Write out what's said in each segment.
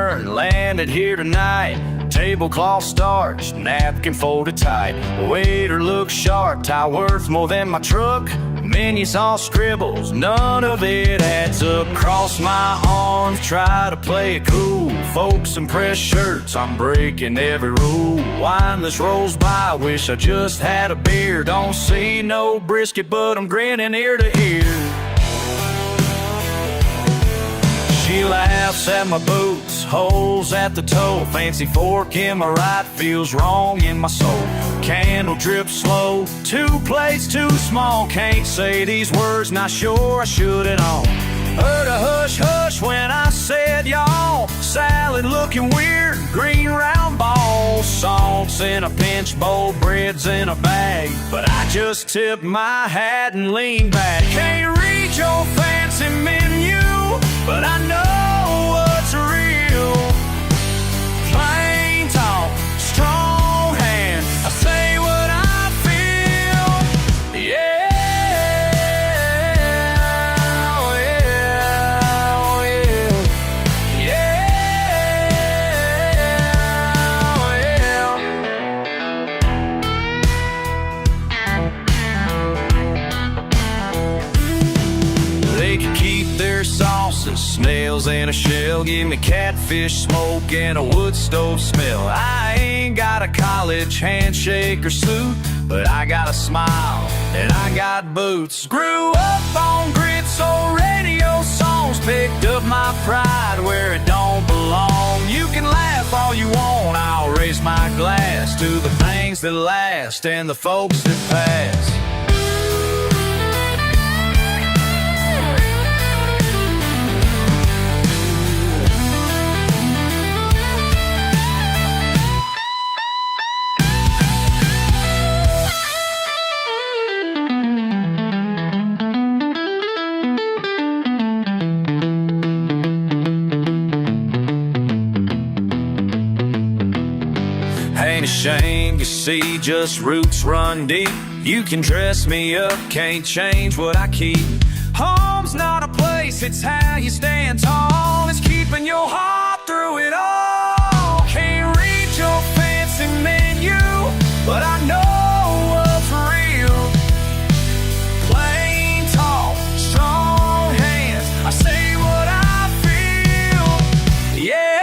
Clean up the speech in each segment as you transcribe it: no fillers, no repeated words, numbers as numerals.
return, landed here tonight. Tablecloth starched, napkin folded tight. Waiter looks sharp, tie worth more than my truck. Menus all scribbles, none of it adds up. Cross my arms, try to play it cool. Folks in press shirts, I'm breaking every rule. Wineless rolls by, wish I just had a beer. Don't see no brisket, but I'm grinning ear to ear. She laughs at my boots, holes at the toe. Fancy fork in my right feels wrong in my soul. Candle drip slow, 2 plates too small. Can't say these words, not sure I should at all. Heard a hush hush when I said y'all. Salad looking weird, green round balls. Salts in a pinch bowl, breads in a bag. But I just tipped my hat and leaned back. Can't read your fancy menu, but I know what's real. Plain talk, strong hand, I say what I feel. Yeah, oh yeah, oh yeah. Yeah, oh yeah. They can keep their sauces, snails in a shell. Give me catfish smoke and a wood stove smell. I ain't got a college handshake or suit, but I got a smile and I got boots. Grew up on grits, old radio songs. Picked up my pride where it don't belong. You can laugh all you want, I'll raise my glass to the things that last and the folks that pass. Ain't a shame, you see, just roots run deep. You can dress me up, can't change what I keep. Home's not a place, it's how you stand tall. It's keeping your heart through it all. Can't read your fancy menu, but I know what's real. Plain talk, strong hands, I say what I feel. Yeah.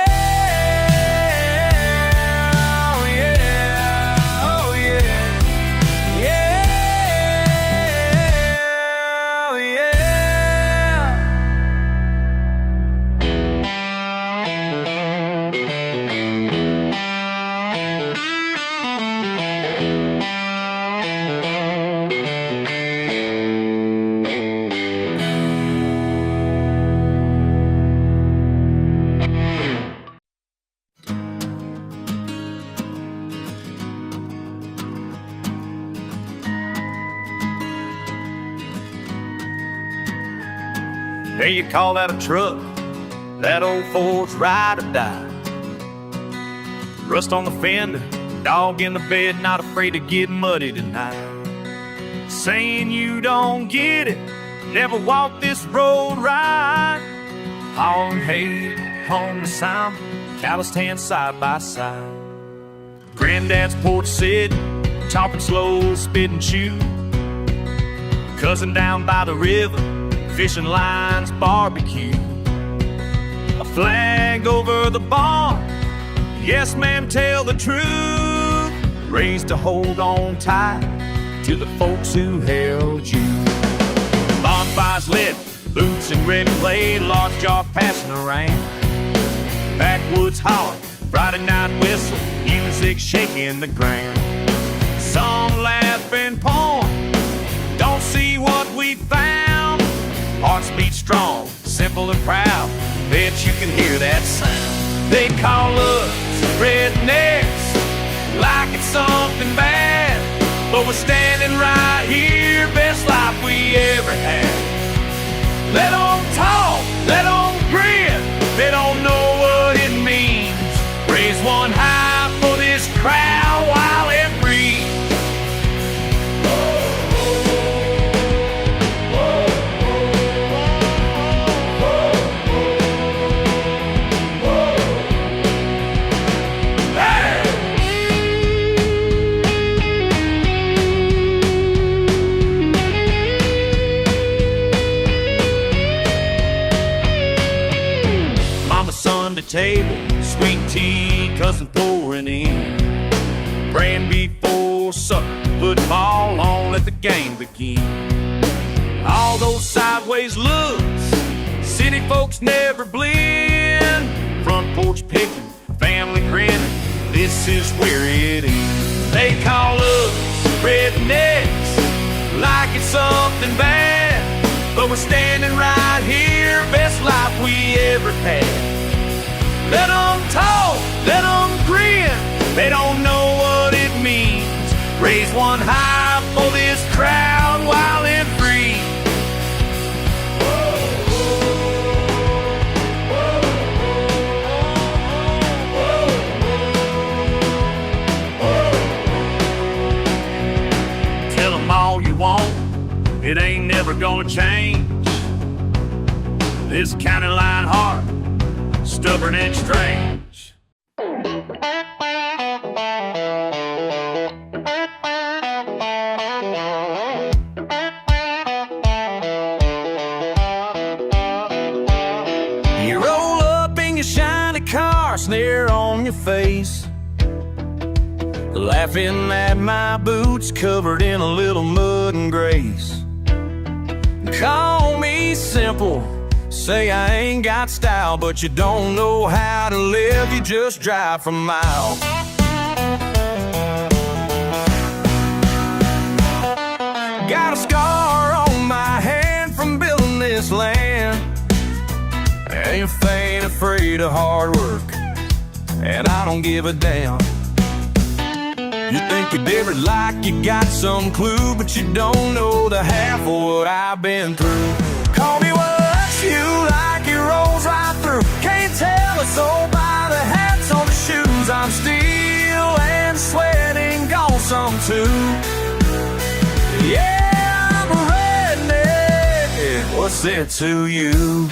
Hey, you call that a truck? That old Ford's ride or die. Rust on the fender, dog in the bed, not afraid to get muddy tonight. Saying you don't get it, never walked this road right. Hauling hay, home to sound, calloused hands side by side. Granddad's porch sitting, talking slow, spit and chew. Cousin down by the river, fishing lines, barbecue. A flag over the barn, yes ma'am, tell the truth. Raised to hold on tight to the folks who held you. Bonfires lit, boots and red clay, large jar passing around. Backwoods holler, Friday night whistle, music shaking the ground. Some laughing porn, don't see what we found. Hearts beat strong, simple and proud, bet you can hear that sound. They call us rednecks, like it's something bad, but we're standing right here, best life we ever had. Let 'em talk, let 'em grin, they don't know what it means. Raise one high for this crowd while it breathes. table, sweet tea, cousin pouring in. Praying before supper, football on, let the game begin. All those sideways looks, city folks never blend. Front porch picking, family grinning, this is where it is. They call us rednecks, like it's something bad, but we're standing right here, best life we ever had. Let them talk, let them grin, they don't know what it means. Raise one high for this crowd, wild and free. Tell them all you want, it ain't never gonna change. This county line heart, stubborn and strange. You roll up in your shiny car, snare on your face, laughing at my boots covered in a little mud and grace. Call me simple, say I ain't got style, but you don't know how to live, you just drive for miles. Got a scar on my hand from building this land. Ain't faint afraid of hard work, and I don't give a damn. You think you did it like you got some clue, but you don't know the half of what I've been through. Call me what you like, it rolls right through. Can't tell a soul by the hats on the shoes. I'm still and sweating, gone some too. Yeah, I'm a redneck, what's it to you?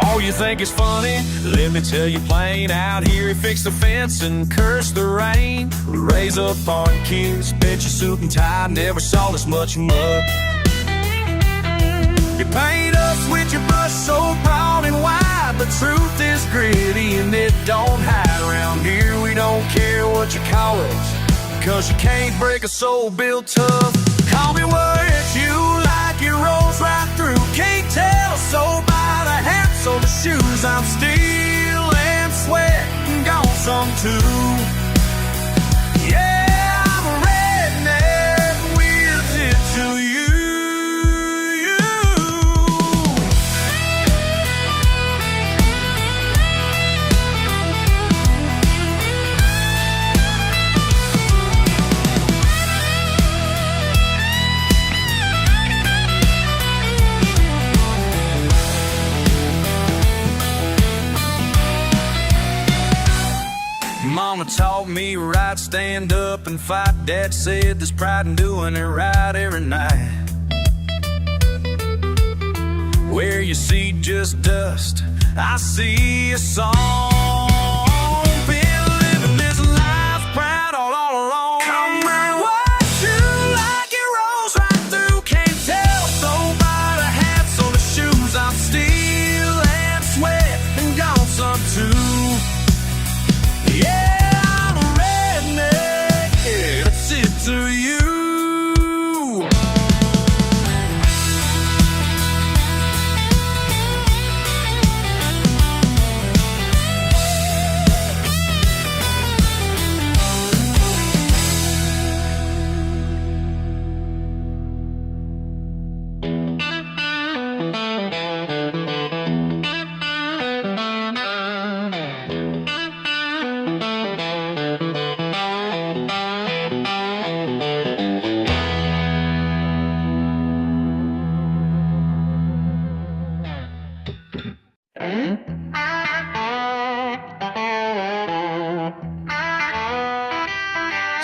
Oh, you think it's funny? Let me tell you plain. Out here, he fixed the fence and cursed the rain. Raise up on kids, bet your suit and tie, never saw this much mud. You paint us with your brush so broad and wide, but truth is gritty and it don't hide. Around here, we don't care what you call us, cause you can't break a soul built tough. Call me what you like, it rolls right through. Can't tell a soul by the hats or the shoes. I'm still and sweating, gone some too. Yeah, I'm a redneck, with it to you. Mama taught me right, stand up and fight. Dad said there's pride in doing it right every night. Where you see just dust, I see a song. Been living this life proud all along. Come on, what you like, it rolls right through. Can't tell so by the hats or the shoes. I'm still and sweat and gone some too. Yeah, I'm a redneck, that's it to you.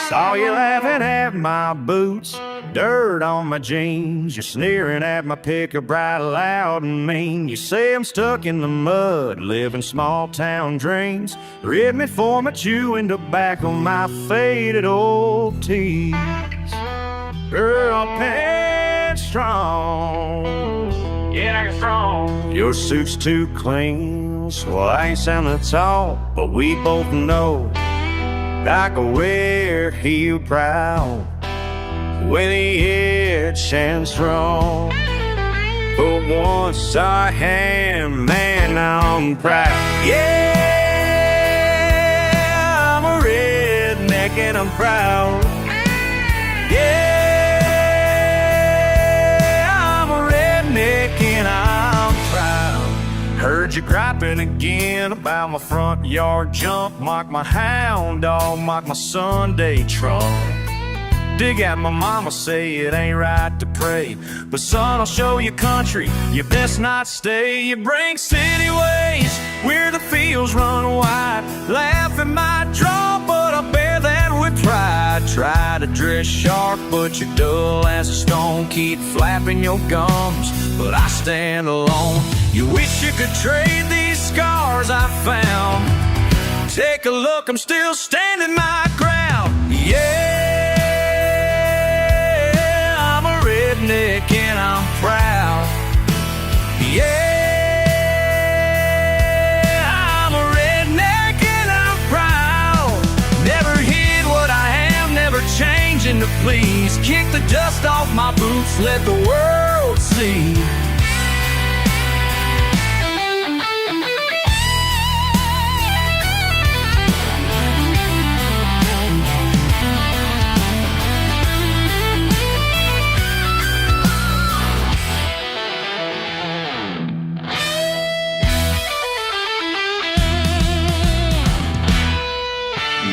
Saw you laughing at my boots, dirt on my jeans. You're sneering at my pickup right loud and mean. You say I'm stuck in the mud, living small town dreams. Rid me for my chewing tobacco, my faded old teeth. Girl, pants strong, yeah, I get strong. Your suit's too clean, songs. Well, I ain't sounding tall, but we both know I can wear you proud when the itch and strong. But once I am, man, I'm proud. Yeah, I'm a redneck and I'm proud. Yeah, I'm a redneck and I'm proud. Heard you griping again about my front yard jump. Mock my hound dog, mock my Sunday trunk. Dig at my mama, say it ain't right to pray. But son, I'll show you country, you best not stay. You bring city ways where the fields run wide. Laughing might draw, but I bear that with pride. Try to dress sharp, but you're dull as a stone. Keep flapping your gums, but I stand alone. You wish you could trade these scars I found. Take a look, I'm still standing my ground. Yeah, redneck and I'm proud. Yeah, I'm a redneck and I'm proud. Never hid what I am, never changing to please. Kick the dust off my boots, let the world see.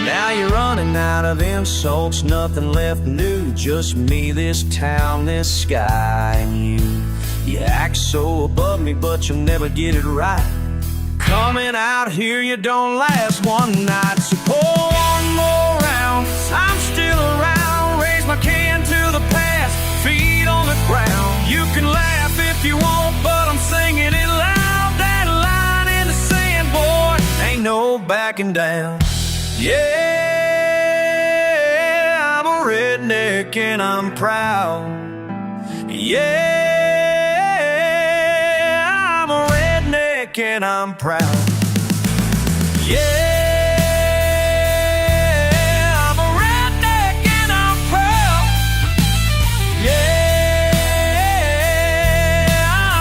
Now you're running out of insults, nothing left new. Just me, this town, this sky, and you. You act so above me, but you'll never get it right. Coming out here, you don't last one night. So pour one more round, I'm still around. Raise my can to the past, feet on the ground. You can laugh if you want, but I'm singing it loud. That line in the sand, boy, ain't no backing down. Yeah, I'm a redneck and I'm proud. Yeah, I'm a redneck and I'm proud. Yeah, I'm a redneck and I'm proud. Yeah,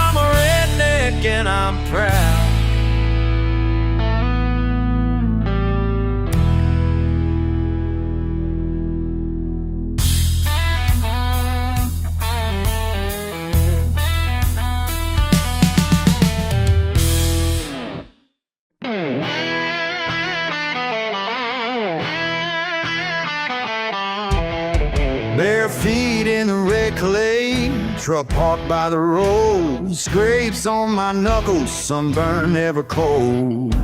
I'm a redneck and I'm proud. Bare feet in the red clay, truck parked by the road. Scrapes on my knuckles, sunburn never cold.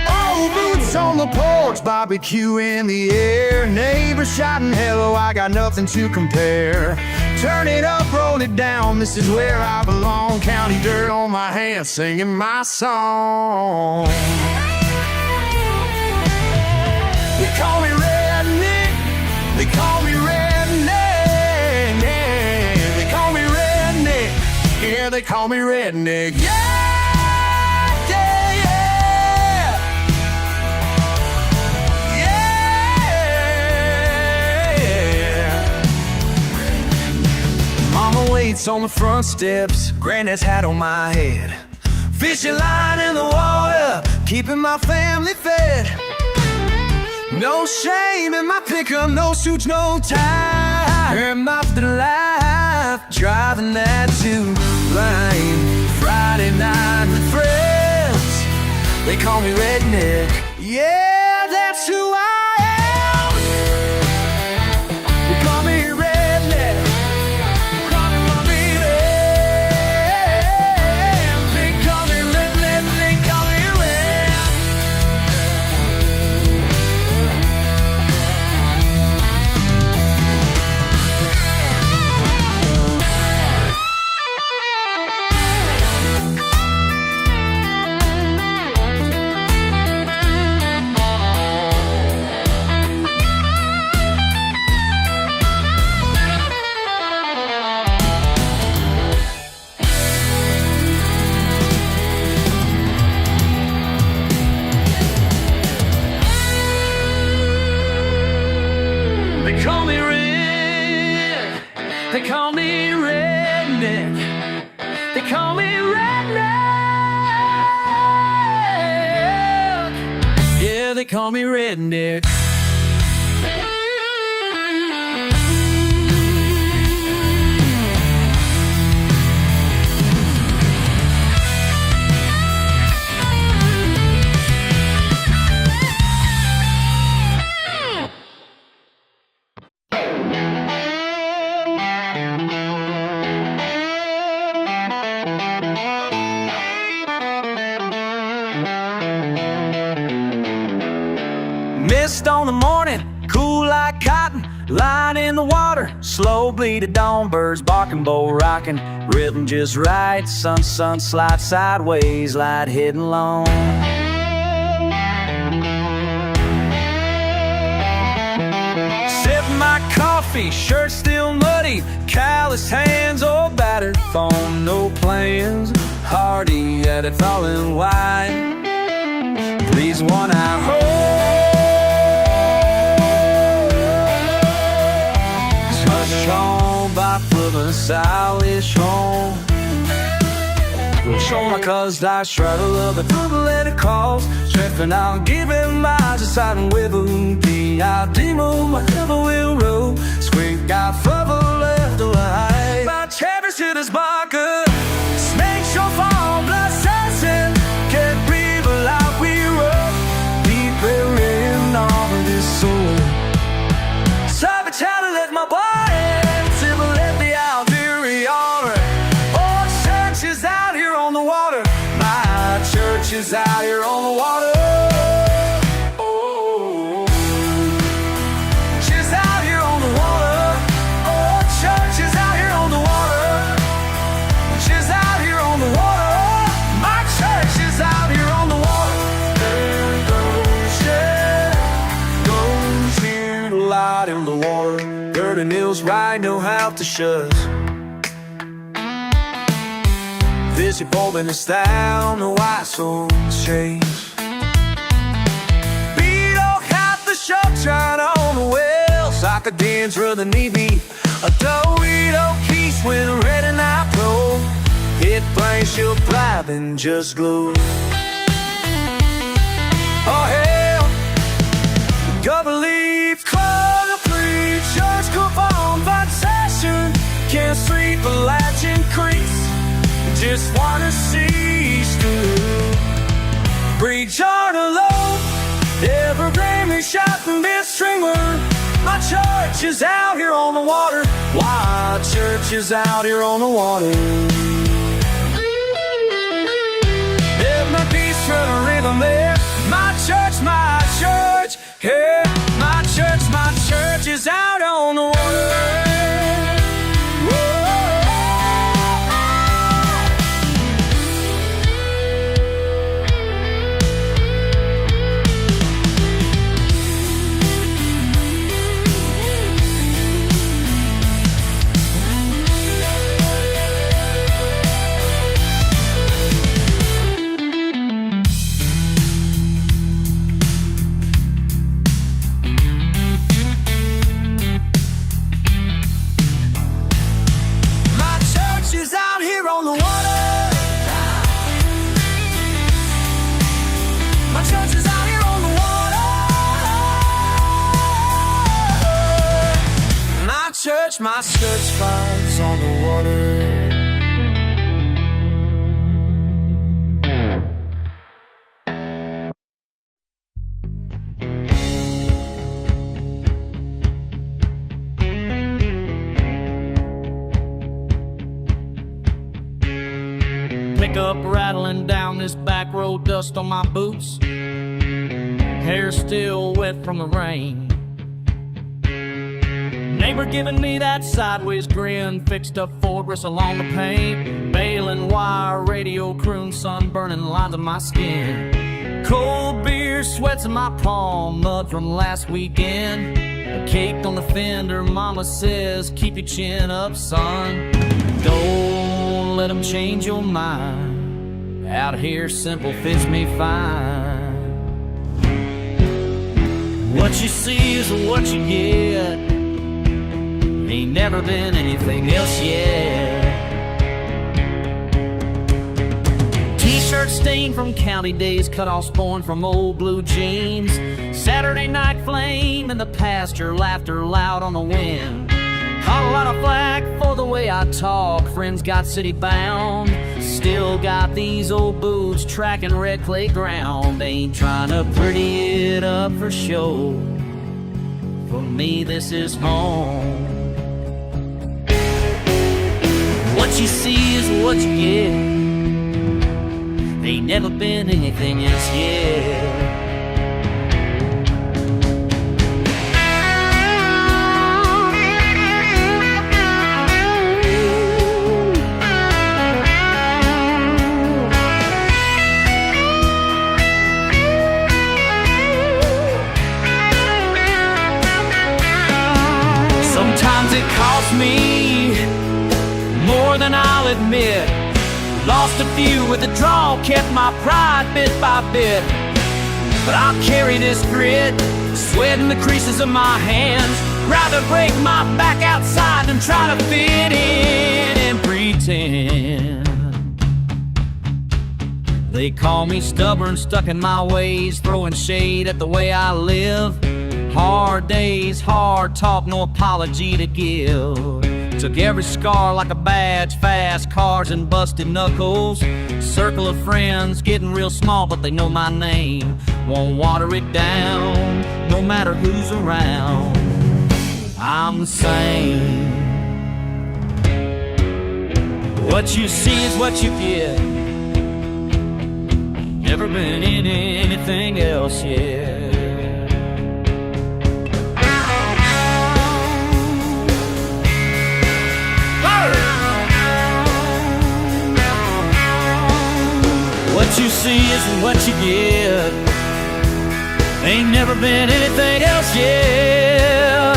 Oh, boots on the porch, BBQ in the air. Neighbors shouting hello, I got nothing to compare. Turn it up, roll it down, this is where I belong. County dirt on my hands, singing my song. They call me redneck, they call me redneck. Yeah, they call me redneck. Yeah, yeah, yeah, yeah. Mama waits on the front steps, granddad's hat on my head. Fishing line in the water, keeping my family fed. No shame in my pickup, no suits, no tie. I'm off the life, driving that two-line. Friday night with friends, they call me redneck. Yeah, that's who I am. They call me redneck. They call me redneck. They call me redneck. They call me redneck. me Red, they call me Redneck, they call me Redneck, yeah, they call me Redneck. Mist on the morning, cool like cotton, line in the water, slow bleed at dawn, birds barking, bow rocking, rhythm just right, sun slide sideways, light hidden long. Sipping my coffee, shirt still muddy, calloused hands, oh battered phone, no plans, hardy at it falling wide. Please one I hold. Home by Flipper Stylish home. Show my cuz I shuttle of the double-letter calls. Tripping out, giving my deciding with a I demo, my never will roll. Squeak got further left alive. My cherish to this barker. Snake shall fall, blood sensing. Can't breathe alive, we roll. Deep in all of this soul. Savage how to let my body. Is out here on the water. Oh, she's out here on the water. Oh, church is out here on the water. She's out here on the water. My church is out here on the water. There goes here the light in the water. Dirty nails right, no how to shut. This is bobbing us down, no white souls change. Beat all half the shot, trying on the wells. I could dance rather need me. A Dorito keys with red and I pro. Hit blank, she'll blab and just glue. Oh hell, cover leaf, club, free church coupon, fine session. Can't sleep, a latch increase. Just wanna see school. Breach on alone. Evergreen me shot from this streamer. My church is out here on the water. Why church is out here on the water. If my peace for the rhythm there. My church, yeah. My church is out on the water. My skirt's fires on the water. Pickup rattling down this back road, dust on my boots. Hair still wet from the rain. Neighbor giving me that sideways grin, fixed up Ford bristle along the paint, baling wire, radio croon, sun burning lines on my skin. Cold beer, sweats in my palm, mud from last weekend. Caked on the fender, mama says, keep your chin up, son. Don't let them change your mind. Out here simple fits me fine. What you see is what you get. Ain't never been anything else yet. T-shirt stained from county days, cut off sporn from old blue jeans. Saturday night flame in the pasture, laughter loud on the wind. Caught a lot of flack for the way I talk, friends got city bound. Still got these old boots tracking red clay ground. Ain't trying to pretty it up for show. For me this is home. What you see is what you get. Ain't never been anything else yet. Sometimes it costs me more than I'll admit. Lost a few with the draw, kept my pride bit by bit. But I'll carry this grit, sweat in the creases of my hands. Rather break my back outside than try to fit in and pretend. They call me stubborn, stuck in my ways, throwing shade at the way I live. Hard days, hard talk, no apology to give. Took every scar like a badge, fast cars and busted knuckles. Circle of friends getting real small, but they know my name. Won't water it down, no matter who's around. I'm the same. What you see is what you get. Never been in anything else yet. What you see isn't what you get. Ain't never been anything else yet.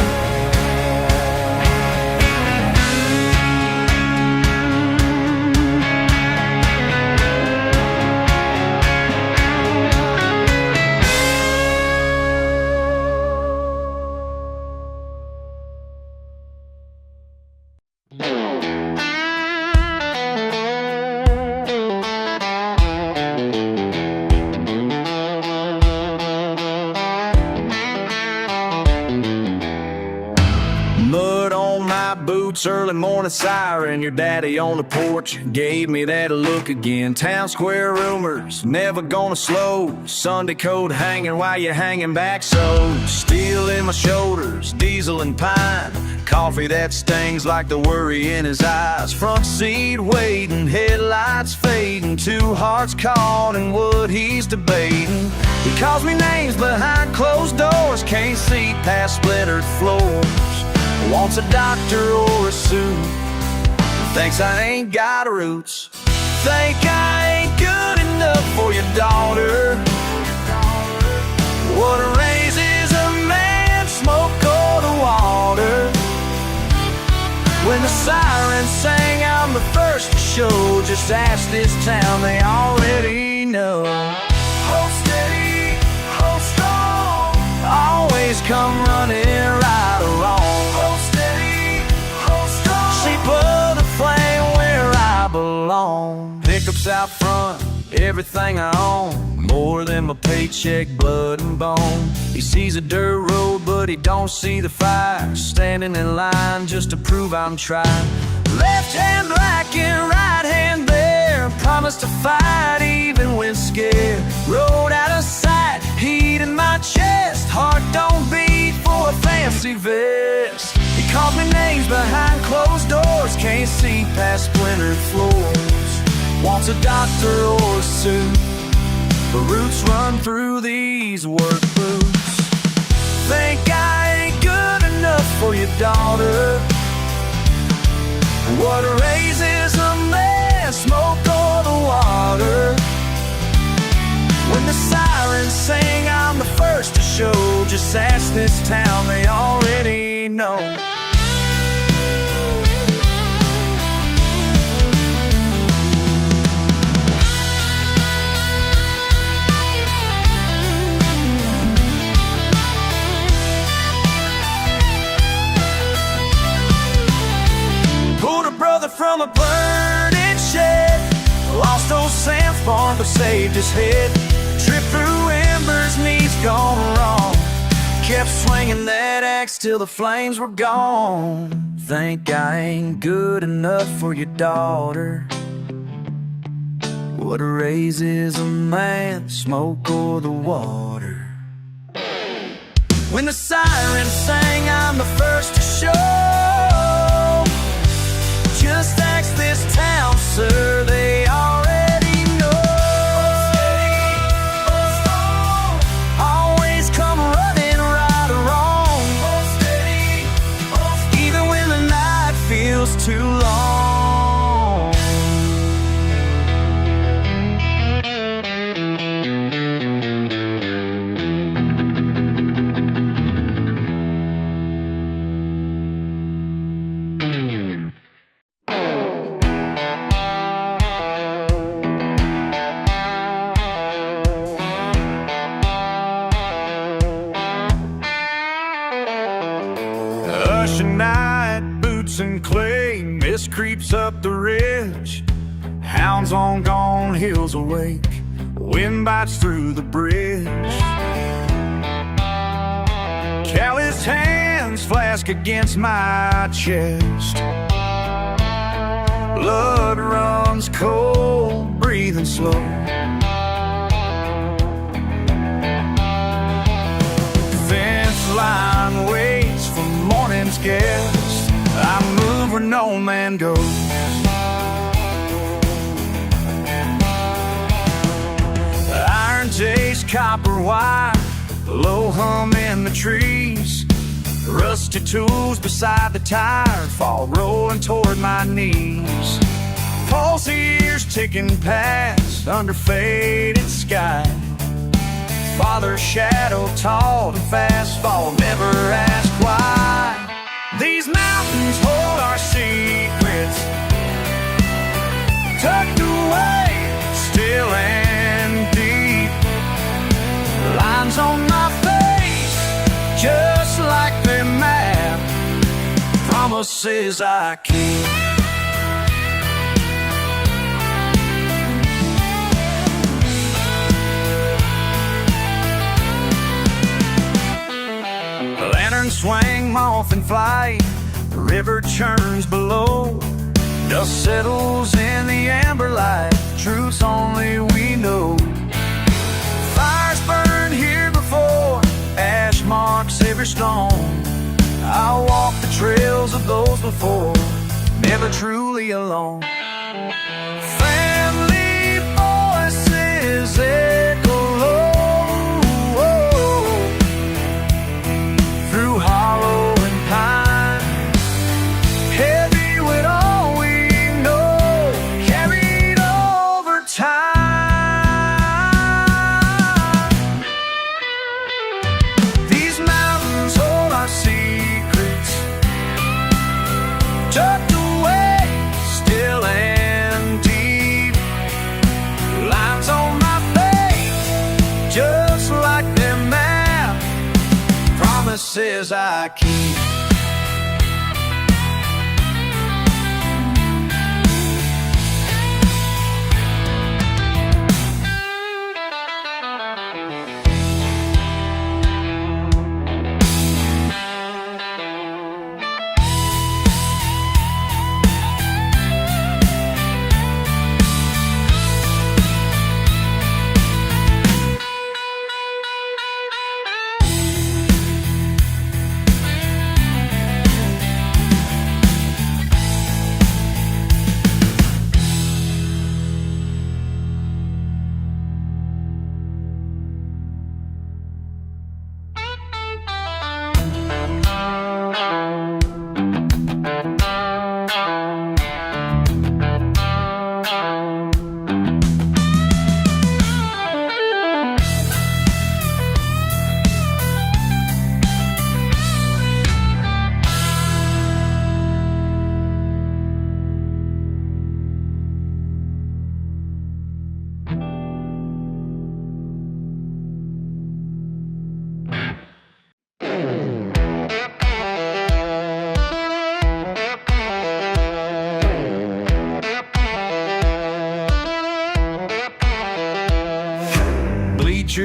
Early morning siren, your daddy on the porch gave me that look again. Town square rumors, never gonna slow. Sunday coat hanging while you're hanging back. So steel in my shoulders, diesel and pine. Coffee that stings like the worry in his eyes. Front seat waiting, headlights fading. Two hearts caught in what he's debating. He calls me names behind closed doors, can't see past splintered floors. Wants a doctor or a suit. Thinks I ain't got roots. Think I ain't good enough for your daughter. What raises a man, smoke or the water? When the sirens sang, I'm the first to show. Just ask this town, they already know. Hold steady, hold strong. Always come running right along. Put a flame where I belong. Pickups out front, everything I own. More than my paycheck, blood and bone. He sees a dirt road, but he don't see the fire. Standing in line just to prove I'm trying. Left hand black and right hand bare. Promise to fight even when scared. Road out of sight, heat in my chest. Heart don't beat for a fancy vest. He calls me names behind closed doors. Can't see past splintered floors. Wants a doctor or a suit, but roots run through these work boots. Think I ain't good enough for your daughter. What raises a man, smoke or the water? When the sirens sing, I'm the first to show. Just ask this town, they already know. from a burning shed. Lost old Sam's barn but saved his head. Tripped through embers, knees gone wrong. Kept swinging that axe till the flames were gone. Think I ain't good enough for your daughter. What raises a man, the smoke or the water? When the siren sang, I'm the first to show. Just ask this town, sir, they already know. Always come running right or wrong, even when the night feels too long. Night, boots and clay, mist creeps up the ridge. Hounds on gone hills awake, wind bites through the bridge. Calloused hands flask against my chest. Blood runs cold, breathing slow. Fence line waits for morning's guest. I move where no man goes. Iron taste, copper wire, low hum in the trees. Rusty tools beside the tire fall rolling toward my knees. Pulse ears ticking past under faded sky. Father's shadow tall and fast fall, never ask why. These mountains hold our secrets, tucked away, still and deep. Lines on my face, just like their map, promises I keep. Swing off in flight, the river churns below. Dust settles in the amber light, truths only we know. Fires burned here before, ash marks every stone. I walk the trails of those before, never truly alone. Family voices echo low through hollow and pine, heavy with all we know, carried over time. These mountains hold our secrets, tucked away, still and deep. Lines on my face, just like them map, promises I keep.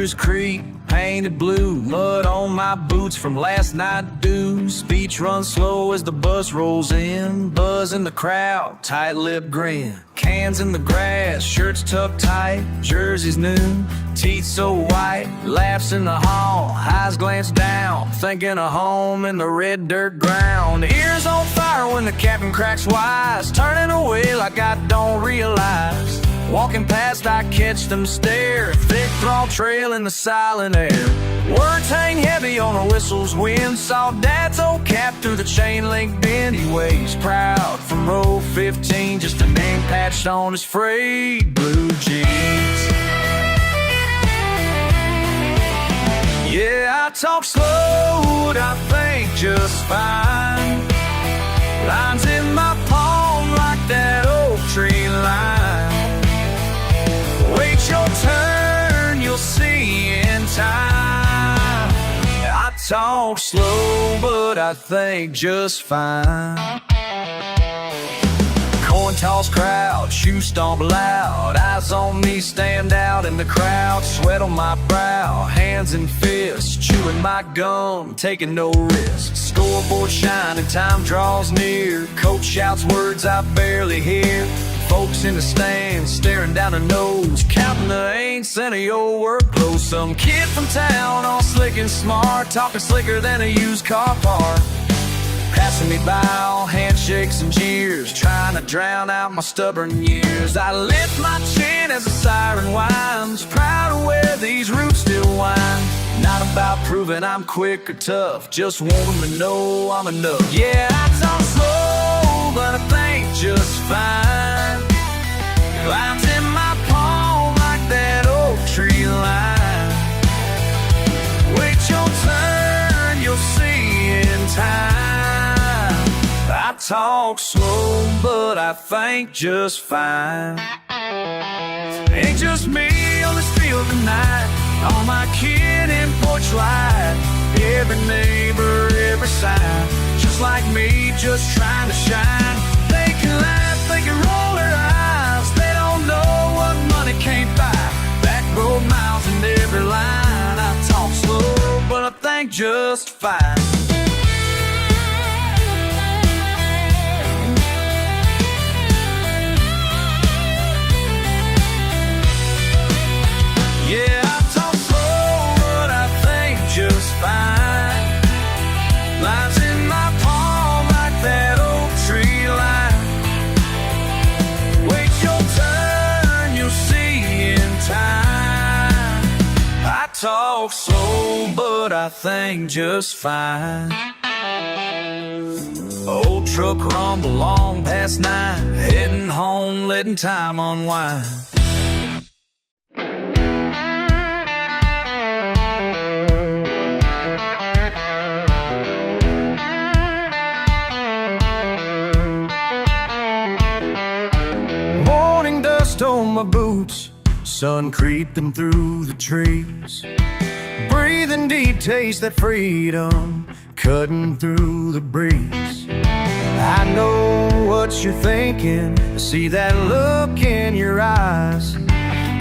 Spruce Creek, painted blue, mud on my boots from last night's dew. Speech runs slow as the bus rolls in, buzz in the crowd, tight lip grin. Cans in the grass, shirts tucked tight, jerseys new, teeth so white. Laughs in the hall, eyes glance down, thinking of home in the red dirt ground. Ears on fire when the captain cracks wise, turning away like I don't realize. Walking past, I catch them stare, thick thrall trail in the silent air. Words hang heavy on a whistle's wind. Saw Dad's old cap through the chain link bend. He waves proud from row 15, just a name patched on his frayed blue jeans. Yeah, I talk slow, but I think just fine. Lines in my palm like that oak tree line. Wait your turn, you'll see in time. I talk slow, but I think just fine. Coin toss crowd, shoe stomp loud. Eyes on me stand out in the crowd. Sweat on my brow, hands in fists, chewing my gum, taking no risks. Scoreboard shining, time draws near. Coach shouts words I barely hear. Folks in the stands staring down the nose, counting the ain'ts and your workload. Some kid from town, all slick and smart, talking slicker than a used car part. Passing me by, all handshakes and jeers, trying to drown out my stubborn years. I lift my chin as the siren winds, proud of where these roots still wind. Not about proving I'm quick or tough, just want them to know I'm enough. Yeah, I talk slow, but I think just fine. Lines in my palm like that oak tree line. Wait your turn, you'll see in time. I talk slow, but I think just fine. Ain't just me on this field tonight, all my kid in porch light. Every neighbor, every side, just like me, just trying to shine. They can laugh, they can roll their eyes, they don't know what money can't buy. Back road miles in every line. I talk slow, but I think just fine. Yeah, I talk slow, but I think just fine. Lines in my palm like that oak tree line. Wait your turn, you'll see in time. I talk slow, but I think just fine. Old truck rumble long past 9, heading home, letting time unwind. On my boots, sun creeping through the trees. Breathing deep, taste that freedom, cutting through the breeze. I know what you're thinking, I see that look in your eyes.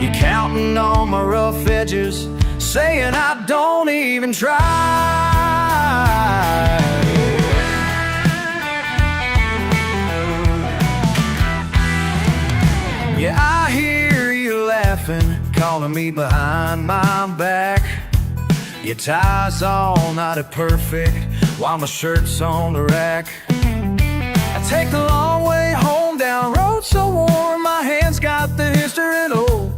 You're counting on my rough edges, saying I don't even try. Yeah, I hear you laughing, calling me behind my back. Your tie's all knotted perfect, while my shirt's on the rack. I take the long way home down road so warm, my hands got the history low.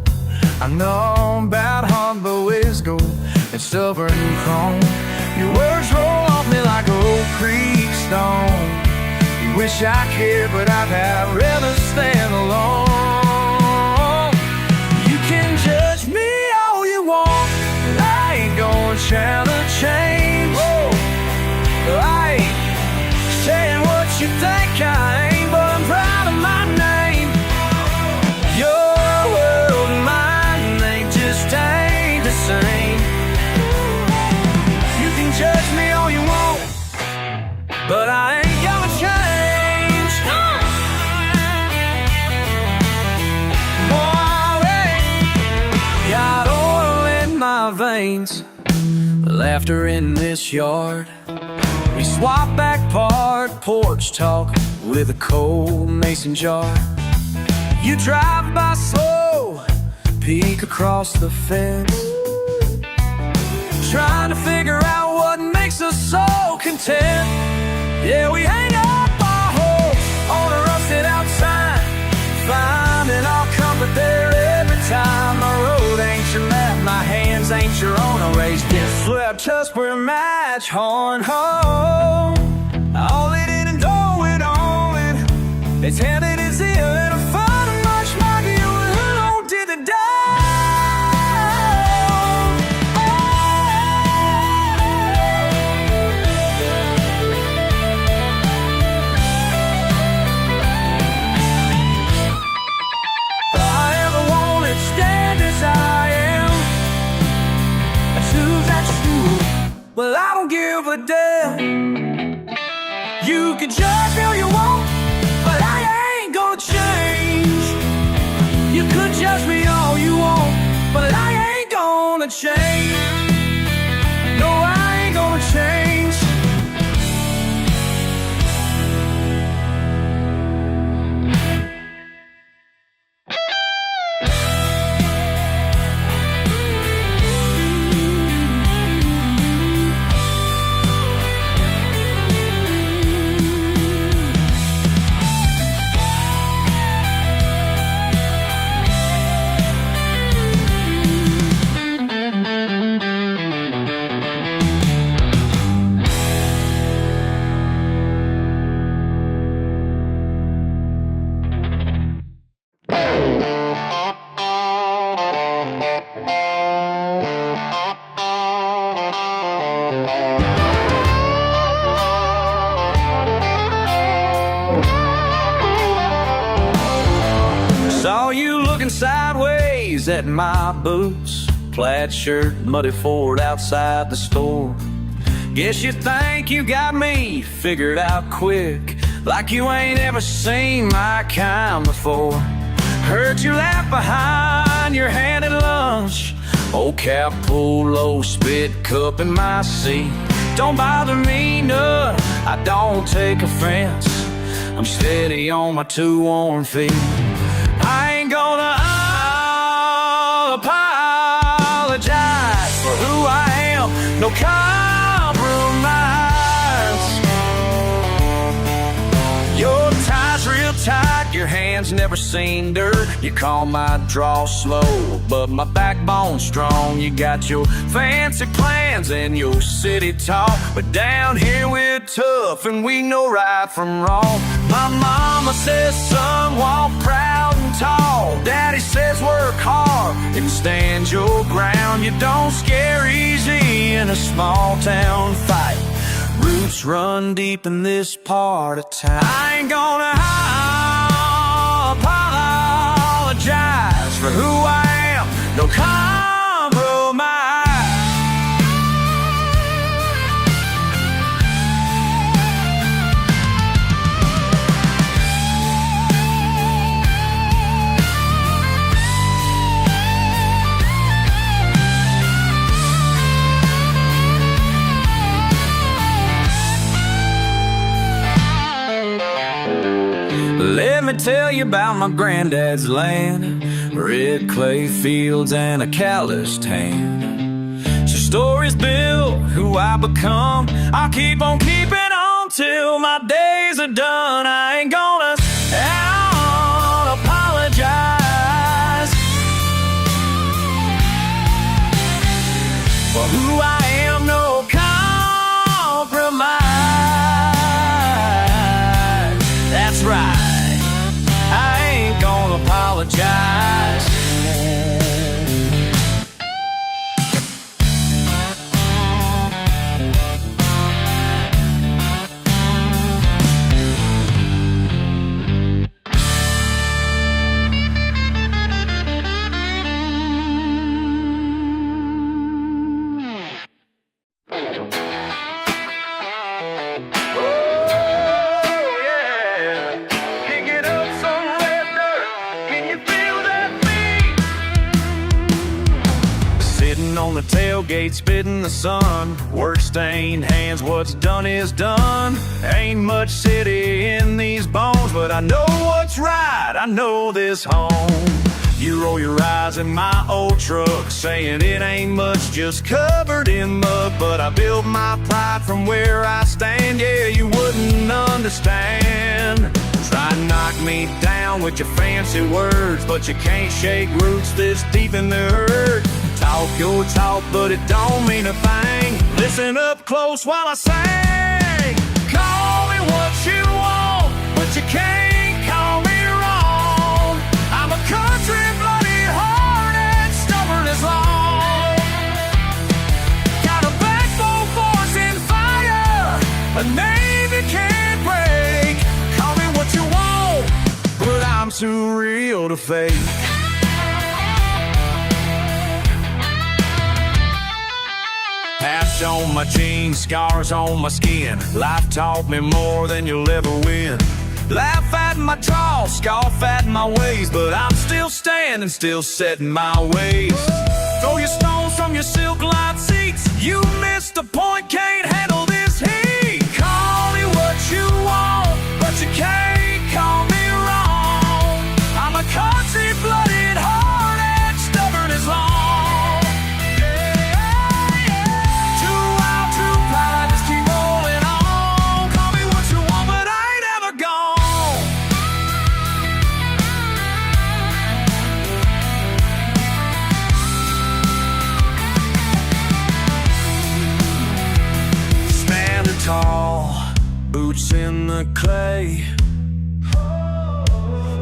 I know about hard but ways go, and stubborn and chrome. Your words roll off me like a Oak Creek stone. You wish I cared, but I'd rather stand alone. Judge me all you want, but I ain't gonna challenge change. I ain't saying what you think I ain't, but I'm proud of my name. Your world and mine, they just ain't the same. You can judge me all you want, but I ain't gonna change. rains, laughter in this yard. We swap back part porch talk with a cold mason jar. You drive by slow, peek across the fence, trying to figure out what makes us so content. Yeah, we hang up our hopes on a rusted out sign, finding our comfort there every time. My road ain't your map, my hands ain't your own. I raised this slap just for a match horn home. All it in and do it on it. It's handed as if in a fun much like you who did the down. Well, I don't give a damn. You can judge me all you want, but I ain't gonna change. You could judge me all you want, but I ain't gonna change. No, I ain't gonna change. Saw you looking sideways at my boots, plaid shirt, muddy Ford outside the store. Guess you think you got me figured out quick, like you ain't ever seen my kind before. Heard you laugh behind your hand at lunch, old cap pulled low, spit cup in my seat. Don't bother me none, I don't take offense, I'm steady on my two worn feet. I ain't gonna apologize for who I am, no compromise. Your tie's real tight, your hands never seen dirt. You call my draw slow, but my backbone's strong. You got your fancy plans and your city talk, but down here we're tough and we know right from wrong. My mama says, son, walk proud and tall. Daddy says, work hard and stand your ground. You don't scare easy in a small town fight. Roots run deep in this part of town. I ain't gonna apologize for who I am, no compromise. Let me tell you about my granddad's land, red clay fields and a calloused hand. So stories build who I become, I'll keep on keeping on till my days are done. I ain't gonna apologize for who I am, no compromise. That's right, I ain't gonna apologize. tailgate, spitting the sun. Work-stained hands, what's done is done. Ain't much city in these bones, but I know what's right, I know this home. You roll your eyes in my old truck, saying it ain't much, just covered in mud. But I built my pride from where I stand, yeah, you wouldn't understand. Try to knock me down with your fancy words, but you can't shake roots this deep in the earth. Talk your talk, but it don't mean a thing. Listen up close while I sing. Call me what you want, but you can't call me wrong. I'm a country bloody heart and stubborn as long. Got a backbone, force and fire, a name you can't break. Call me what you want, but I'm too real to fake. Patch on my jeans, scars on my skin. Life taught me more than you'll ever win. Laugh at my draw, scoff at my ways, but I'm still standing, still setting my ways. Throw your stones from your silk-lined seats. You missed the point, can't handle this heat. Call me what you want, but you can't call me wrong. I'm a country-blooded heart and stubborn as long. Tall, boots in the clay.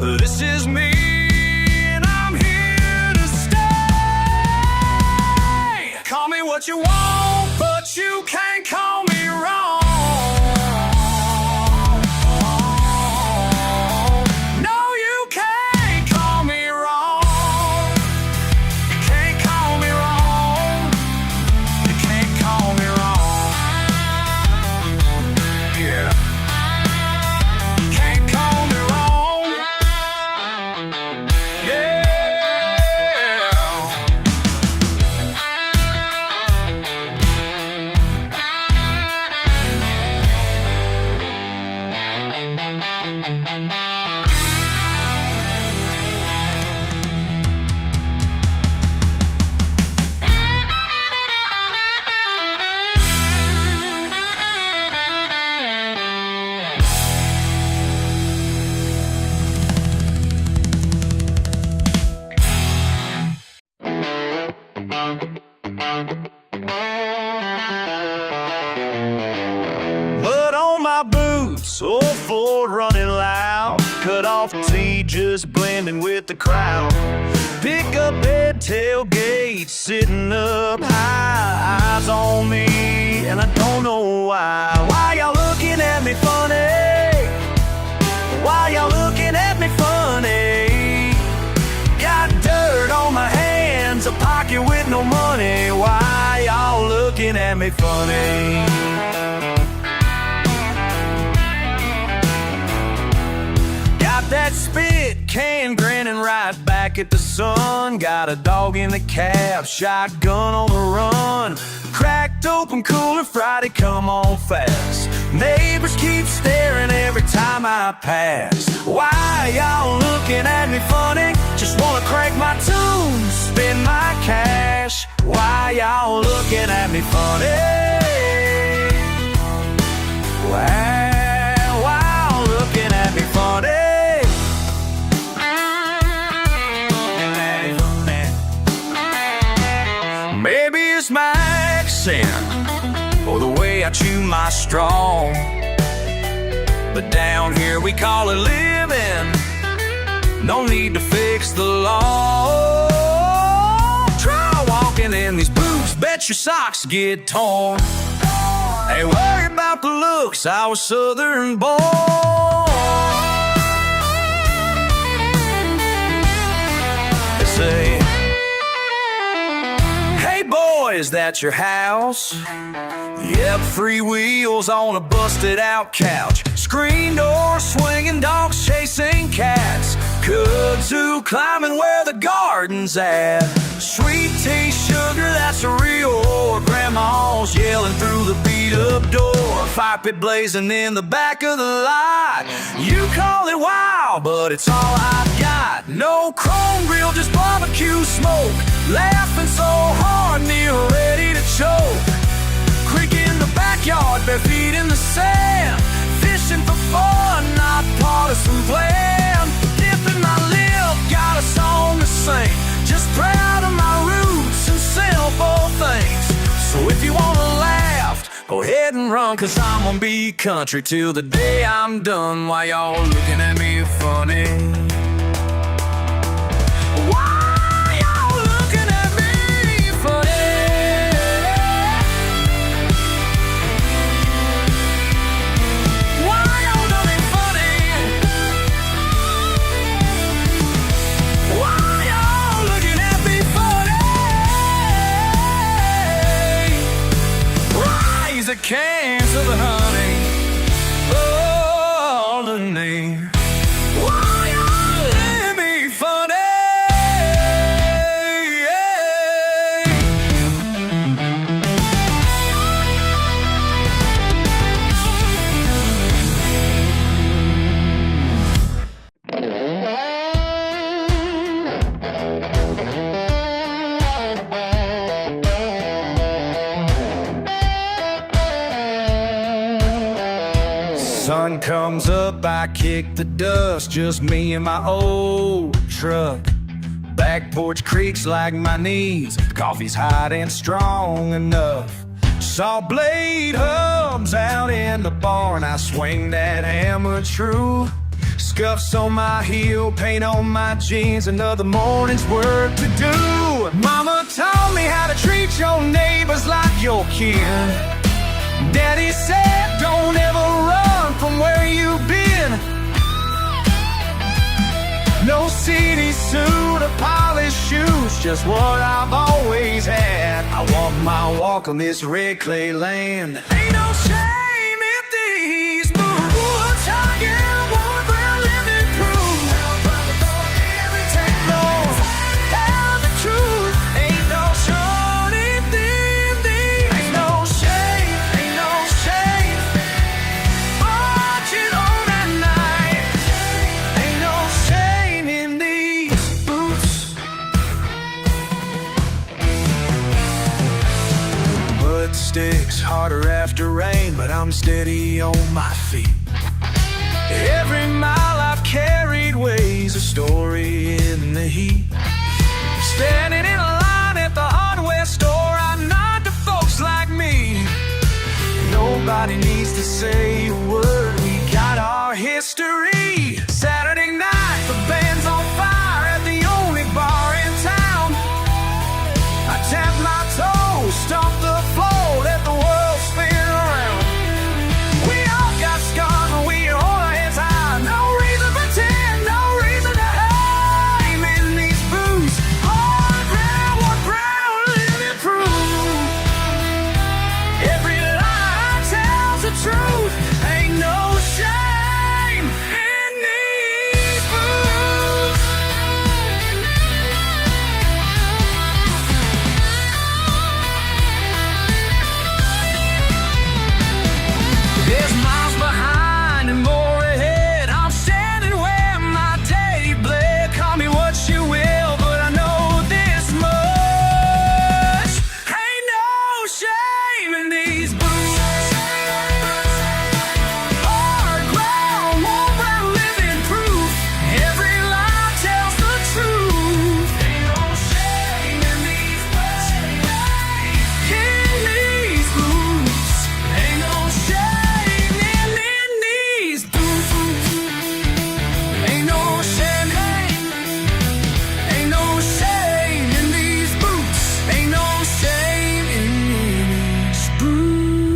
This is me, and I'm here to stay. Call me what you want, but you can't call me wrong. No, you can't call me wrong. You can't call me wrong. You can't call me wrong. Mud on my boots, old Ford running loud. Cut off the T, just blending with the crowd. Pick up head, tailgate, sitting up high. Eyes on me, and I don't know why. Why y'all looking at me funny? Why y'all looking at me funny? Got dirt on my hands, a pocket with no money. Why y'all looking at me funny? Got that spit can grinning right back at the sun. Got a dog in the cab, shotgun on the run. Cracked open cooler, Friday come on fast. Neighbors keep staring every time I pass. Why y'all looking at me funny? Just wanna crank my tune, spend my cash. Why y'all looking at me funny? Why y'all looking at me funny? Maybe it's my accent or the way I chew my straw, but down here we call it living. No need to fix the law. Try walking in these boots, bet your socks get torn. Ain't worry about the looks, I was southern born. They say, hey boy, is that your house? Yep, free wheels on a busted out couch. Screen door swinging, dogs chasing cats. Kudzu climbing where the garden's at. Sweet tea, sugar, that's a real. Grandma's yelling through the beat-up door. Fire pit blazing in the back of the lot. You call it wild, but it's all I've got. No chrome grill, just barbecue smoke. Laughing so hard, near ready to choke. Creek in the backyard, bare feet in the sand. Fishing for fun, not partisan plan. Dipping my lip, got a song to sing. Just proud of my roots and simple things. So if you wanna laugh, go ahead and run, 'cause I'm gonna be country till the day I'm done. While y'all looking at me funny. Why y'all looking at me funny? Why y'all looking funny? Why y'all looking at me funny? Rise a can to the honey. Oh, the name. Why y'all looking at me funny? Sun comes up, I kick the dust. Just me and my old truck. Back porch creaks like my knees. Coffee's hot and strong enough. Saw blade hubs out in the barn. I swing that hammer true. Scuffs on my heel, paint on my jeans. Another morning's work to do. Mama taught me how to treat your neighbors like your kin. Daddy said don't ever run from where you've been. No city suit or polished shoes, just what I've always had. I walk my walk on this red clay land. Ain't no shame in these boots. I get one where living proof. Take no, tell the truth. Ain't no shame in these. Ain't no shame, ain't no shame. Watching on that night. Ain't no shame in these boots. Mud sticks harder after rain, but I'm steady on my feet. Every mile I've carried weighs a story in the heat. Standing in a line at the hardware store, I nod to folks like me. Nobody needs to say a word, we got our history. Saturday night, the band's on fire at the only bar in town. I tap my toes, stomp the floor, let the world spin around. We all got scars, but we hold our heads high. No reason to pretend, no reason to aim in these boots. Hard ground, what ground, living proof. Every lie tells the truth. Ain't no shame in these boots. There's miles behind and more ahead. I'm standing where my daddy bled. Call me what you will, but I know this much. Ain't no shame in these boots. Hard ground, more ground, living proof. Every lie tells the truth. Ain't no shame in these boots. In these boots. Ain't no shame in these boots. Ain't no shame. Ain't no shame in these boots. Ain't no shame in these boots.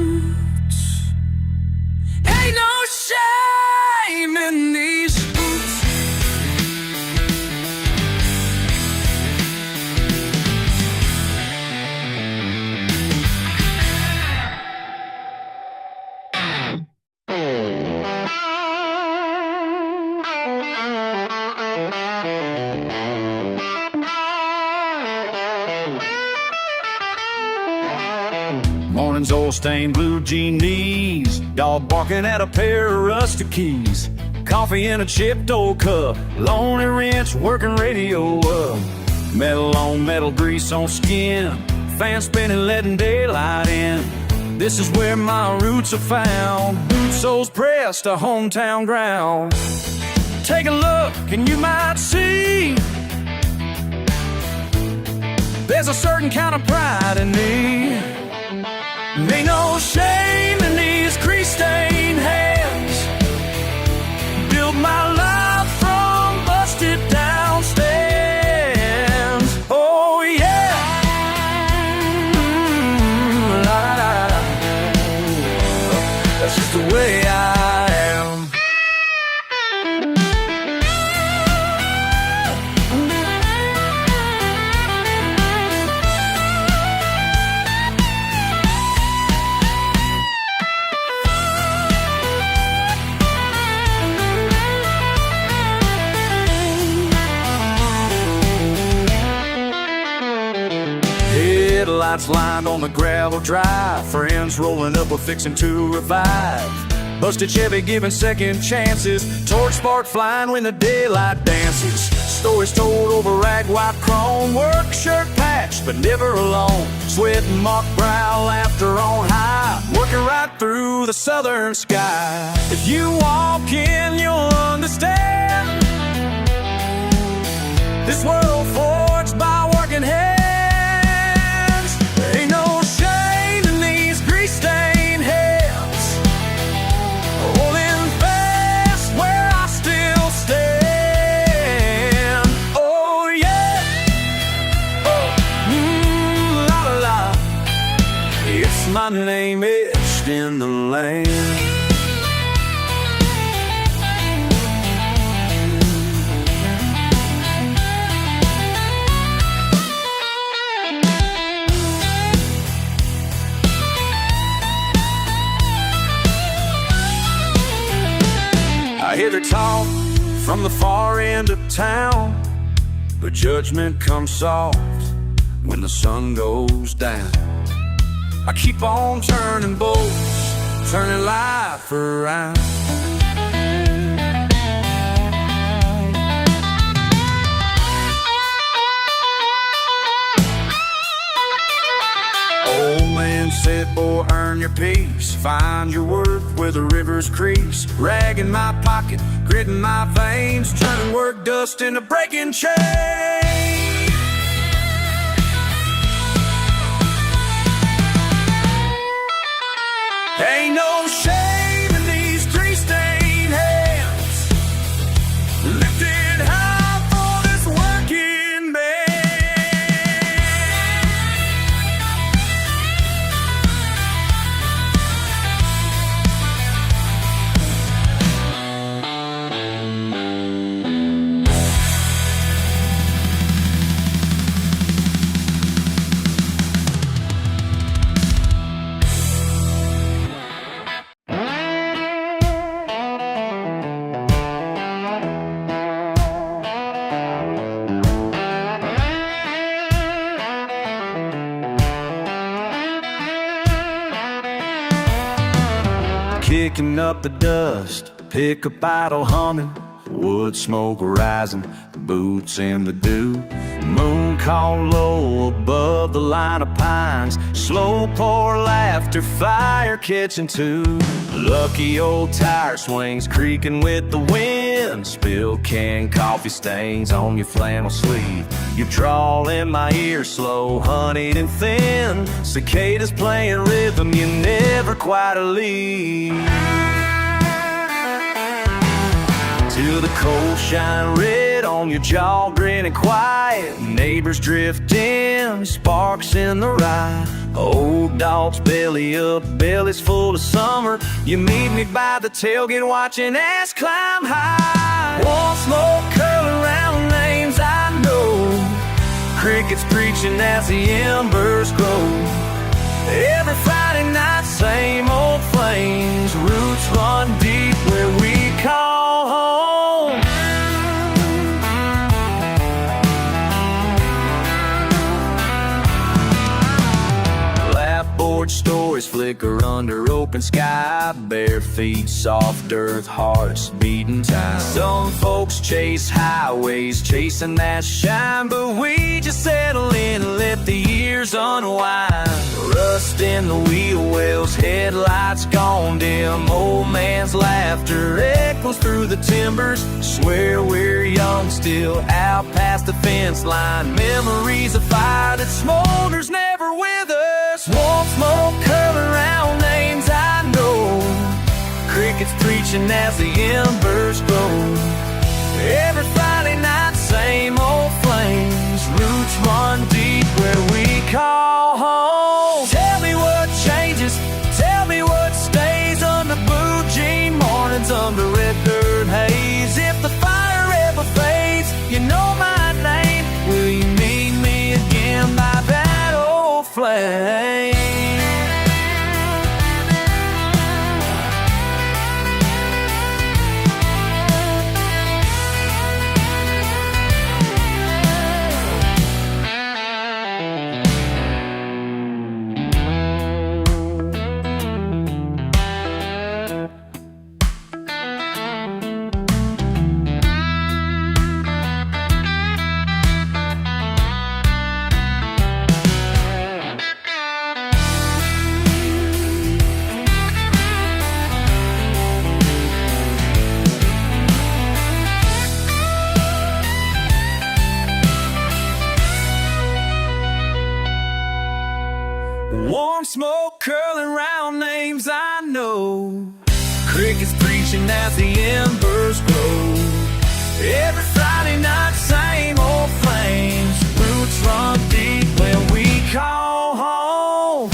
Mornings, oil-stained blue jean knees, dog barking at a pair of rusty keys. Coffee in a chipped old cup, lonely wrench working radio up. Metal on metal, grease on skin, fan spinning, letting daylight in. This is where my roots are found, boot soles pressed to hometown ground. Take a look and you might see there's a certain kind of pride in me. Ain't no shame in these crease-stained hands. Built my life from busted down stands. Oh yeah, la, la, la. That's just the way I am. Headlights lined on the gravel drive, friends rolling up, we're fixing to revive. Busted Chevy giving second chances, torch spark flying when the daylight dances. Stories told over rag white chrome, work shirt patched but never alone. Sweat and mock brow, laughter on high, working right through the southern sky. If you walk in, you'll understand this world forged by working hands. Ain't no shame in these grease-stained hands, holding fast where I still stand. Oh yeah, oh, la la la. It's my name etched in the land. I hear the talk from the far end of town, but judgment comes soft when the sun goes down. I keep on turning bolts, turning life around. Old man said, boy, earn your peace. Find your worth where the rivers crease. Rag in my pocket, grit in my veins, turning work dust into breaking chains. Ain't no shame in these tree-stained hands, lifted high for this working man. Kicking up the dust, pickup idle humming, wood smoke rising, boots in the dew. Moon call low above the line of pines, slow pour laughter, fire catching too. Lucky old tire swings creaking with the wind, spilled canned coffee stains on your flannel sleeve. Your drawl in my ear, slow, honeyed and thin, cicadas playing rhythm you never quite leave. Till the coals shine red on your jaw, grinning quiet. Neighbors drift in, sparks in the rye. Old dogs belly up, bellies full of summer. You meet me by the tailgate watching ass climb high. Warm smoke curling around names I know, crickets preaching as the embers grow. Every Friday night, same old flames, roots run deep where we call home. Stories flicker under open sky. Bare feet, soft earth, hearts beating time. Some folks chase highways, chasing that shine, but we just settle in and let the years unwind. Rust in the wheel wells, headlights gone dim. Old man's laughter echoes through the timbers. Swear we're young still, out past the fence line. Memories of fire that smolders, never with us. Won't smoke curling around names I know. Crickets preaching as the embers glow. Every Friday night, same old flames. Roots run deep where we call home. Tell me what changes, tell me what stays under blue jean mornings, under red dirt haze. If the fire ever fades, you know my name. Will you meet me again by that old flame? Warm smoke curling round names I know. Crickets preaching as the embers glow. Every Friday night, same old flames. Roots run deep when we call home.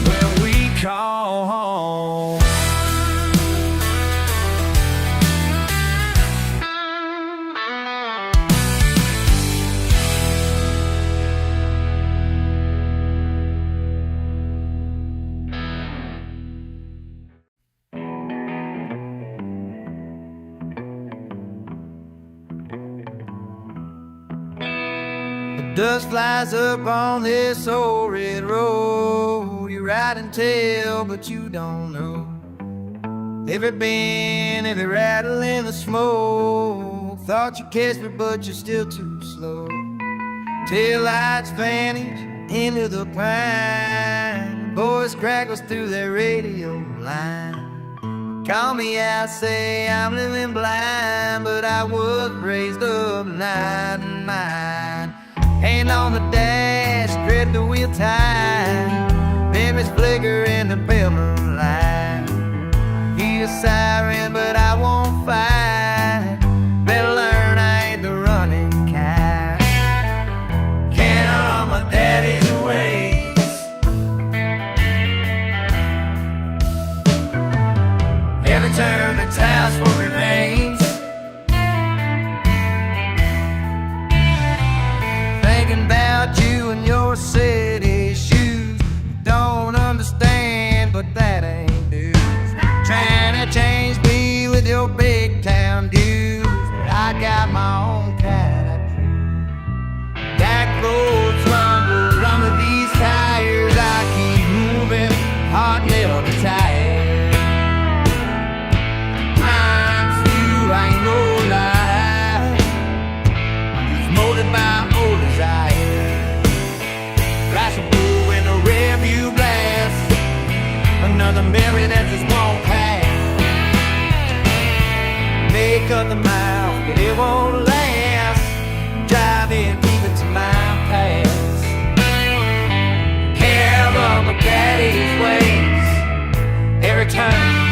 When we call home. Dust flies up on this old red road. You ride and tell, but you don't know. Every bend, every rattle in the smoke. Thought you catch me, but you're still too slow. Tail lights vanish into the pine. Boys crackles through their radio line. Call me out, say I'm living blind, but I was raised up night and mine. Hand on the dash, tread the wheel tight. Memories flicker in the pale moonlight. Hear a siren, but I won't fight. Better learn I ain't the running kind. Can't on my daddy's ways. Every turn the task for remains. About you and your city shoes. Don't understand, but that ain't news. Trying to change me with your big town dues. I got my own kind of truth. Back roads rumble, rumble these tires. I keep moving, heart never tired. Mine's you, I ain't no lie. I'm just molded by old desire. Flash a blue in a rear view blast. Another memory that just won't pass. May cut the mile, but it won't last. Drive in, keep it to my past. Care of my daddy's ways. Every time.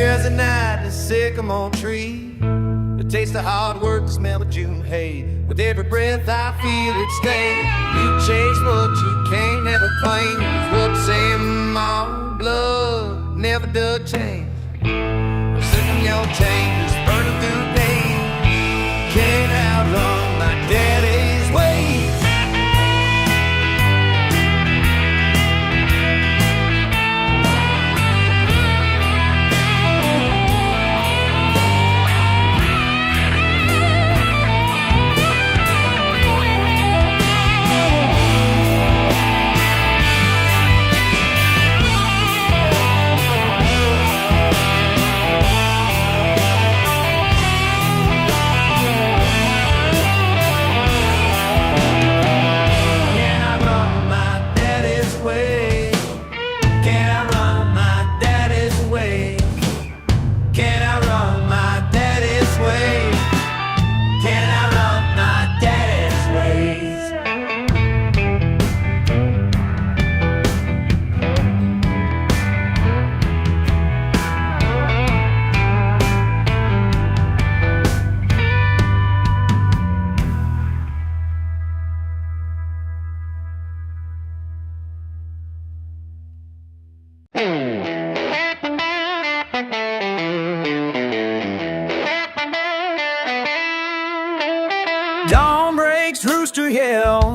As a night, the sycamore tree. The taste of hard work, the smell of June hay. With every breath I feel it stay. You chase what you can't never claim. What's in my blood never does change. Slipping your changes, burning through pain. Can't outrun my daddy's ways.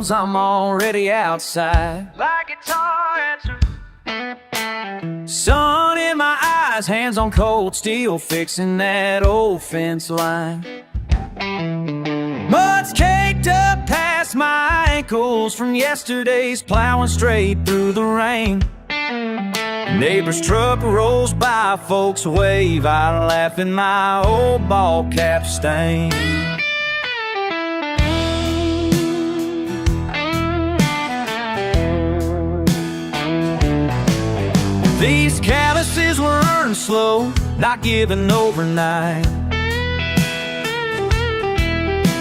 'cause I'm already outside. Like guitar answers. Sun in my eyes, hands on cold steel, fixing that old fence line. Mud's caked up past my ankles from yesterday's plowing straight through the rain. Neighbor's truck rolls by, folks wave, I laugh in my old ball cap stain. These calluses were earned slow, not given overnight.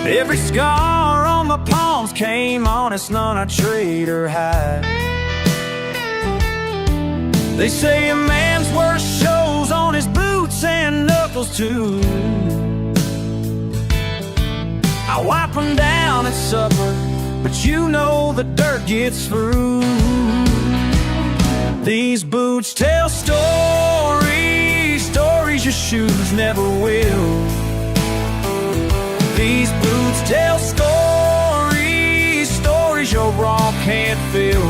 Every scar on my palms came honest, none I'd trade or hide. They say a man's worst shows on his boots and knuckles too. I wipe them down at supper, but you know the dirt gets through. These boots tell stories, stories your shoes never will. These boots tell stories, stories your raw can't feel.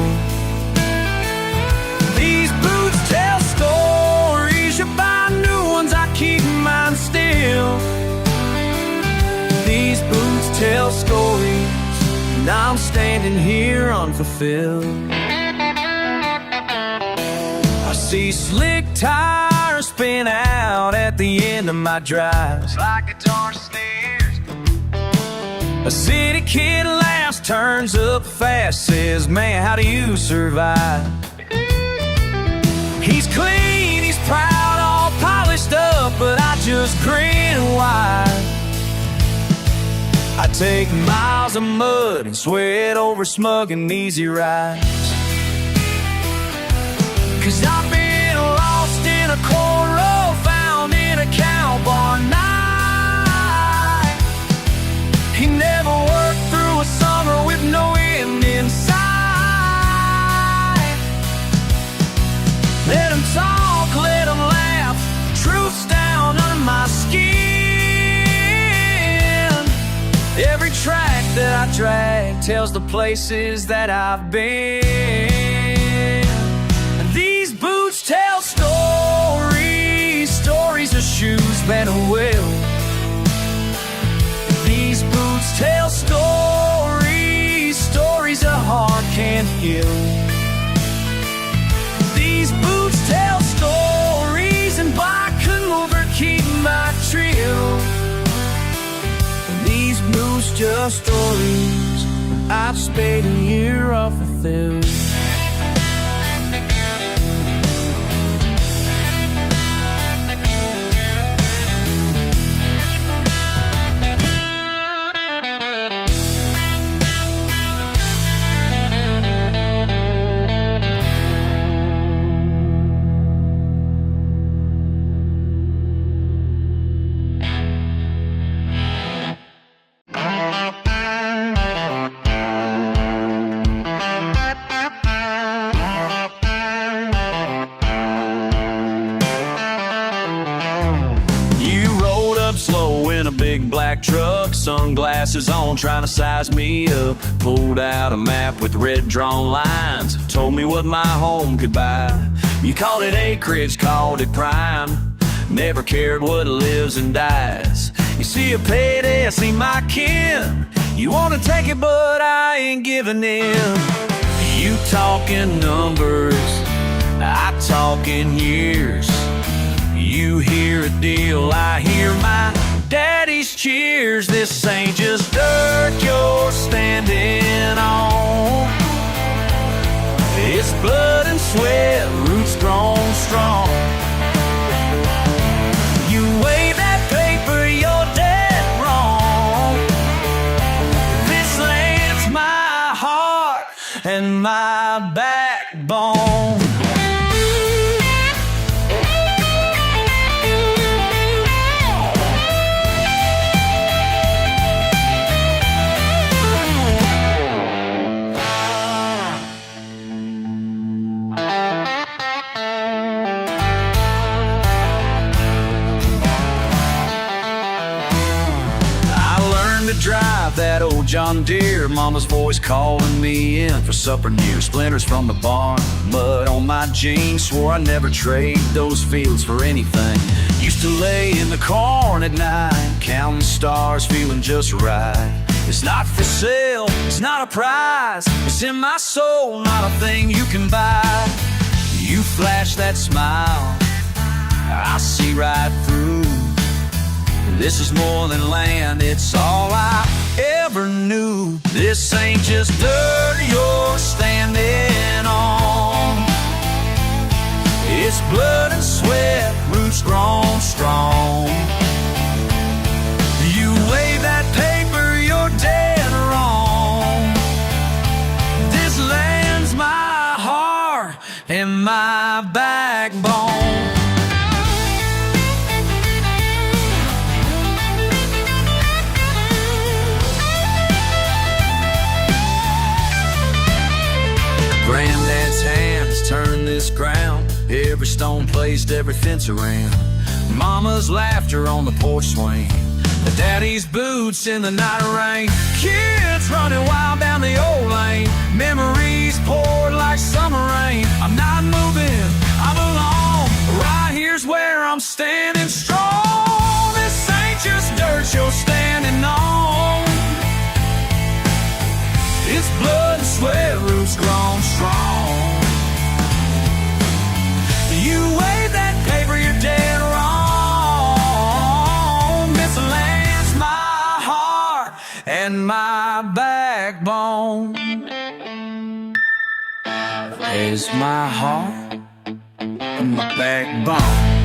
These boots tell stories, you buy new ones, I keep mine still. These boots tell stories, and I'm standing here unfulfilled. I see slick tires spin out at the end of my drives Like guitar snares. A city kid laughs, turns up fast, says, man, how do you survive? He's clean, he's proud, all polished up, but I just grin wide. I take miles of mud and sweat over smug and easy rides. 'Cause I've been lost in a cornrow, found in a cow barn night. He never worked through a summer with no end in sight. Let him talk, let him laugh, truth's down under my skin. Every track that I drag tells the places that I've been. And these boots tell stories, stories of shoes that will. These boots tell stories, stories a heart can't heal. These boots tell stories, and I couldn't over keep my trail. These boots just stories, I've spade a year off the field. Black truck, sunglasses on, trying to size me up. Pulled out a map with red drawn lines, told me what my home could buy. You called it acreage, called it prime, never cared what lives and dies. You see a payday, I see my kin. You wanna take it, but I ain't giving in. You talking numbers, I talking years. You hear a deal, I hear my daddy's cheers. This ain't just dirt you're standing on. It's blood and sweat, roots grown strong. You wave that paper, you're dead wrong. This land's my heart and my backbone. Drive that old John Deere, mama's voice calling me in for supper near. Splinters from the barn, mud on my jeans. Swore I'd never trade those fields for anything. Used to lay in the corn at night, counting stars, feeling just right. It's not for sale, it's not a prize. It's in my soul, not a thing you can buy. You flash that smile, I see right through. This is more than land, it's all I ever knew. This ain't just dirt you're standing on. It's blood and sweat, roots grown strong. You wave that paper, you're dead wrong. This land's my heart and my backbone. Granddad's hands turned this ground, every stone placed, every fence around. Mama's laughter on the porch swing, the daddy's boots in the night rain. Kids running wild down the old lane, memories poured like summer rain. I'm not moving, I'm alone. Right here's where I'm standing strong. This ain't just dirt you're standing on. It's blood and sweat, roots grown strong. You wave that paper, you're dead wrong. This land's my heart and my backbone. There's my heart and my backbone.